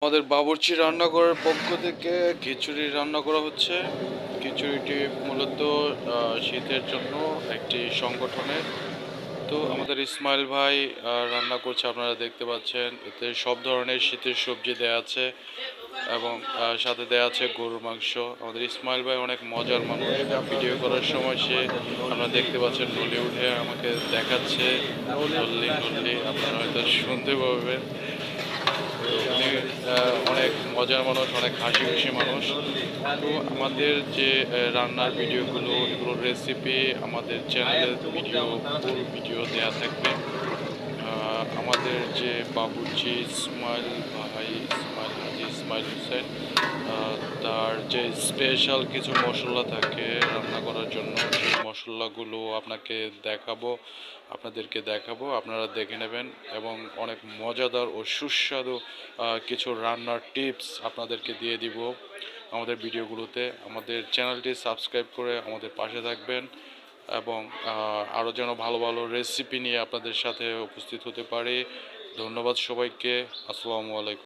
আমাদের বাবুর্চি রান্না করার পক্ষ থেকে খিচুড়ি রান্না করা হচ্ছে। খিচুড়িটি মূলত শীতের জন্য একটি সংগঠনের। তো আমাদের ইসমাইল ভাই রান্না করছে, আপনারা দেখতে পাচ্ছেন। এতে সব ধরনের শীতের সবজি দেয়া আছে এবং সাথে দেয়া আছে গরুর মাংস। আমাদের ইসমাইল ভাই অনেক মজার মানুষ। ভিডিও করার সময় সে, আপনারা দেখতে পাচ্ছেন, নলি উঠে আমাকে দেখাচ্ছে, নল্লি নল্লি, আপনারা হয়তো শুনতে পাবেন। তো উনি অনেক মজার মানুষ, অনেক হাসি খুশি মানুষ। তো আমাদের যে রান্নার ভিডিওগুলো, এগুলোর রেসিপি আমাদের চ্যানেলে ফুল ভিডিও দেয়া থাকবে। আমাদের যে বাবুর্চি ইসমাইল ভাই, ইসমাইল হাজি ইসমাইল হোসেন, তার যে স্পেশাল কিছু মশলা থাকে রান্না করার জন্য, সেই মশলাগুলো আপনাদেরকে দেখাবো, আপনারা দেখে নেবেন। এবং অনেক মজাদার ও সুস্বাদু কিছু রান্নার টিপস আপনাদেরকে দিয়ে দিব আমাদের ভিডিওগুলোতে। আমাদের চ্যানেলটি সাবস্ক্রাইব করে আমাদের পাশে থাকবেন এবং আরও যেন ভালো ভালো রেসিপি নিয়ে আপনাদের সাথে উপস্থিত হতে পারি। ধন্যবাদ সবাইকে। আসসালামু আলাইকুম।